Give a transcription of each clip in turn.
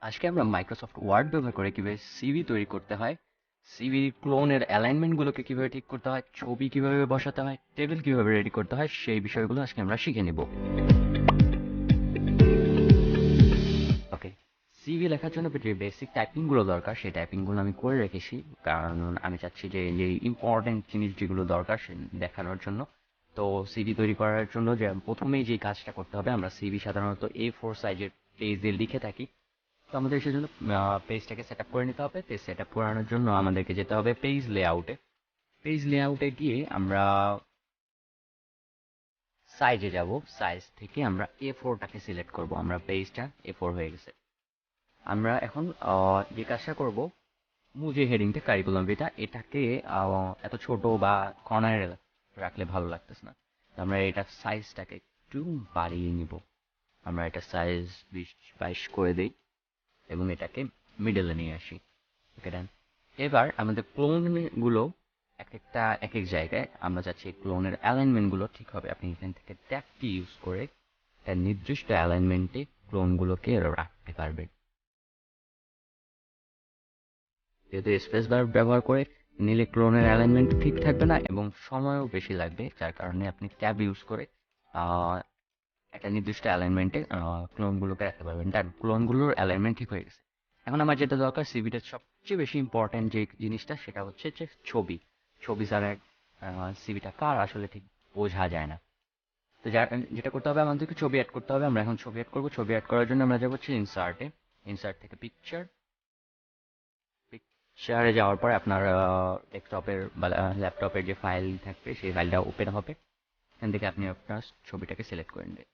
আজকে আমরা Microsoft word ব্যবহার করে কিভাবে সিভি তৈরি করতে হয়, সিভি ক্লোনের অ্যালাইনমেন্ট গুলোকে কিভাবে ঠিক করতে হয়, ছবি কিভাবে বসাতে হয়, টেবিল কিভাবে রেডি করতে হয়, সেই বিষয়গুলো আজকে আমরা শিখে নিব। ওকে, সিভি লেখার জন্য যে বেসিক টাইপিং গুলো দরকার সেই টাইপিং গুলো আমি করে রেখেছি, কারণ আমি চাচ্ছি যে এই ইম্পর্টেন্ট জিনিস যেগুলো দরকার সে দেখানোর জন্য। তো সিভি তৈরি করার জন্য যে প্রথমেই যে কাজটা করতে হবে, আমরা সিভি সাধারণত A4 সাইজের পেজে লিখে থাকি। তো আমাদের সেজন্য পেজটাকে সেট আপ করে নিতে হবে। পেজ সেট আপ করানোর জন্য আমাদেরকে যেতে হবে পেজ লেআউটে। পেজ লেআউটে গিয়ে আমরা সাইজে যাব। সাইজ থেকে আমরা A4টাকে সিলেক্ট করব। আমরা পেজটা A4 হয়ে গেছে। আমরা এখন যে কাজটা করব, যে হেডিংটা কারিকুলাম যেটা, এটাকে এত ছোট বা কর্নারে রাখলে ভালো লাগতেছে না। তো আমরা এটা সাইজটাকে একটু বাড়িয়ে নিব। আমরা এটা সাইজ 20-22 করে দিই এবং এটাকে মিডলে নিয়ে আসি। ওকে, ডান। এবার আমাদের ক্লোন গুলো এক একটা এক এক জায়গায় আমরা চাচ্ছি ক্লোনের অ্যালাইনমেন্ট গুলো ঠিক হবে। আপনি এখান থেকে ট্যাবটি ইউজ করে একটা নির্দিষ্ট অ্যালাইনমেন্টে ক্লোন গুলোকে রাখতে পারবেন। যেহেতু স্পেস বার ব্যবহার করে নিলে ক্লোনের অ্যালাইনমেন্ট ঠিক থাকবে না এবং সময়ও বেশি লাগবে, যার কারণে আপনি ট্যাব ইউজ করে আহ, একটা নির্দিষ্ট অ্যালাইনমেন্টে ক্লোনগুলোকে রাখতে পারবেন। তার ক্লোনগুলোর অ্যালাইনমেন্ট ঠিক হয়ে গেছে। এখন আমার যেটা দরকার, সিভিটার সবচেয়ে বেশি ইম্পর্ট্যান্ট যে জিনিসটা সেটা হচ্ছে যে ছবি। ছবি ছাড়া সিভিটা কার আসলে ঠিক বোঝা যায় না। তো যেটা করতে হবে, আমাদেরকে ছবি অ্যাড করতে হবে। আমরা এখন ছবি অ্যাড করবো। ছবি অ্যাড করার জন্য আমরা যাবো হচ্ছে ইনসার্টে। ইনসার্ট থেকে পিকচার। পিকচারে যাওয়ার পরে আপনার ডেস্কটপের বা ল্যাপটপের যে ফাইল থাকবে সেই ফাইলটা ওপেন হবে। এখান থেকে আপনি আপনার ছবিটাকে সিলেক্ট করে নেবেন।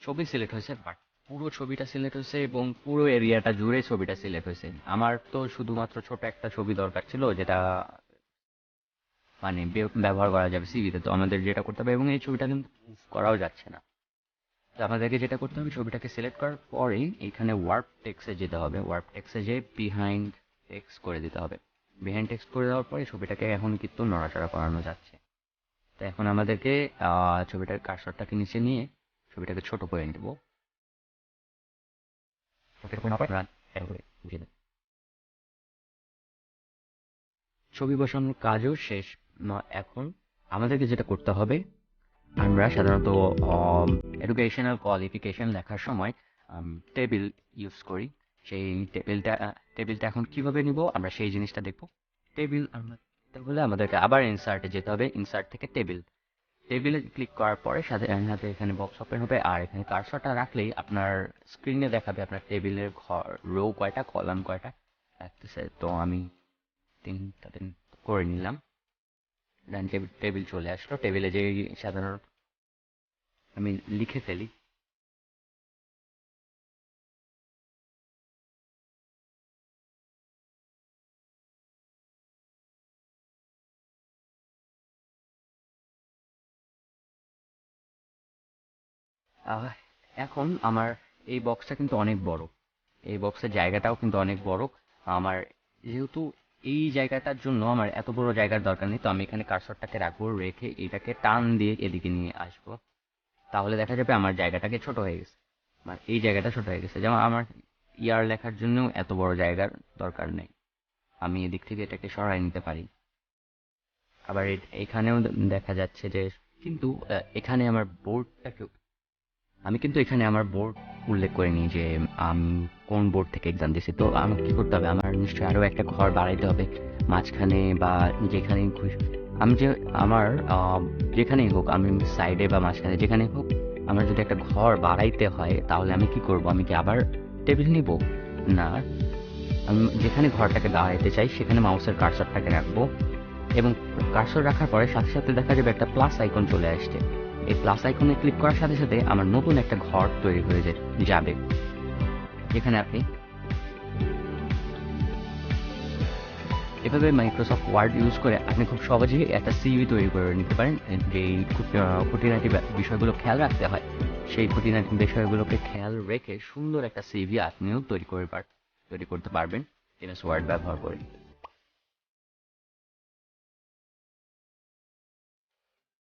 ছবি সিলেক্ট হয়েছে, বাট পুরো ছবিটা সিলেক্ট হয়েছে এবং পুরো এরিয়াটা জুড়ে ছবিটা সিলেক্ট হয়েছে। আমার তো শুধুমাত্র ছোট একটা ছবি দরকার ছিল, যেটা মানে ব্যবহার করা যাবে সিভিতে। তো আমাদের যেটা করতে হবে, এবং এই ছবিটা কিন্তু মুভ করাও যাচ্ছে না। তো আমাদেরকে যেটা করতে হবে, ছবিটাকে সিলেক্ট করার পরেই এখানে ওয়ার্প টেক্সে যেতে হবে। ওয়ার্প টেক্সে যে বিহাইন্ড টেক্সট করে দিতে হবে। বিহাইন্ড টেক্সট করে দেওয়ার পরে ছবিটাকে এখন কিন্তু নড়াচড়া করানো যাচ্ছে। তো এখন আমাদেরকে ছবিটার কার্সরটাকে নিচে নিয়ে ছবিটাকে ছোট করে নেব। ছবি বসানোর কাজও শেষ। এখন আমাদেরকে যেটা করতে হবে, আমরা সাধারণত এডুকেশনাল কোয়ালিফিকেশন লেখার সময় টেবিল ইউজ করি। সেই টেবিলটা এখন কিভাবে নিব আমরা সেই জিনিসটা দেখব। টেবিল আমরা তাহলে আমাদেরকে আবার ইনসার্টে যেতে হবে। ইনসার্ট থেকে টেবিল। টেবিলে ক্লিক করার পরে সাথে সাথে এখানে বক্স ওপেন হবে, আর এখানে কার্সরটা রাখলেই আপনার স্ক্রিনে দেখাবে আপনার টেবিলের ঘর, রো কয়টা, কলাম কয়টা রাখতেছে। তো আমি তিনটা দিন করে নিলাম। দেন টেবিল চলে আসলো। টেবিলে যে সাধারণত আমি লিখে ফেলি। আহ, এখন আমার এই বক্সটা কিন্তু অনেক বড়। এই বক্সের জায়গাটাও কিন্তু অনেক বড়। আমার যেহেতু এই জায়গাটার জন্য আমার এত বড় জায়গার দরকার নেই, তো আমি এখানে কার্সরটাকে রাখবো, রেখে এটাকে টান দিয়ে এদিকে নিয়ে আসবো। তাহলে দেখা যাবে আমার জায়গাটাকে ছোট হয়ে গেছে। মানে এই জায়গাটা ছোট হয়ে গেছে। যেমন আমার ইয়ার লেখার জন্য এত বড় জায়গার দরকার নেই। আমি এদিক থেকে এটাকে সরাই নিতে পারি। আবার এখানেও দেখা যাচ্ছে যে, কিন্তু এখানে আমার বোর্ডটাকে, আমি কিন্তু এখানে আমার বোর্ড উল্লেখ করিনি যে আমি কোন বোর্ড থেকে এক্সাম দিছি। তো আমাকে কি করতে হবে, আমার নিশ্চয়ই আরো একটা ঘর বাড়াইতে হবে মাঝখানে বা যেখানেই আমি যে আমার যেখানেই হোক, আমি সাইডে বা মাঝখানে যেখানেই হোক, আমার যদি একটা ঘর বাড়াইতে হয় তাহলে আমি কি করব, আমি কি আবার টেবিল নিব? না, আমি যেখানে ঘরটাকে বাড়াইতে চাই সেখানে মাউসের কার্সারটাকে রাখবো এবং কার্সর রাখার পরে সাথে সাথে দেখা যাবে একটা প্লাস আইকন চলে আসছে। এই প্লাস আইকনে ক্লিক করার সাথে সাথে আমার নতুন একটা ঘর তৈরি হয়ে যাবে, যেখানে আপনি এভাবে মাইক্রোসফট ওয়ার্ড ইউজ করে আপনি খুব সহজেই একটা সিভি তৈরি করে নিতে পারেন। যেই খুঁটিনাটি বিষয়গুলো খেয়াল রাখতে হয়, সেই খুঁটিনাটি বিষয়গুলোকে খেয়াল রেখে সুন্দর একটা সিভি আপনিও তৈরি করতে পারবেন এমএস ওয়ার্ড ব্যবহার করে।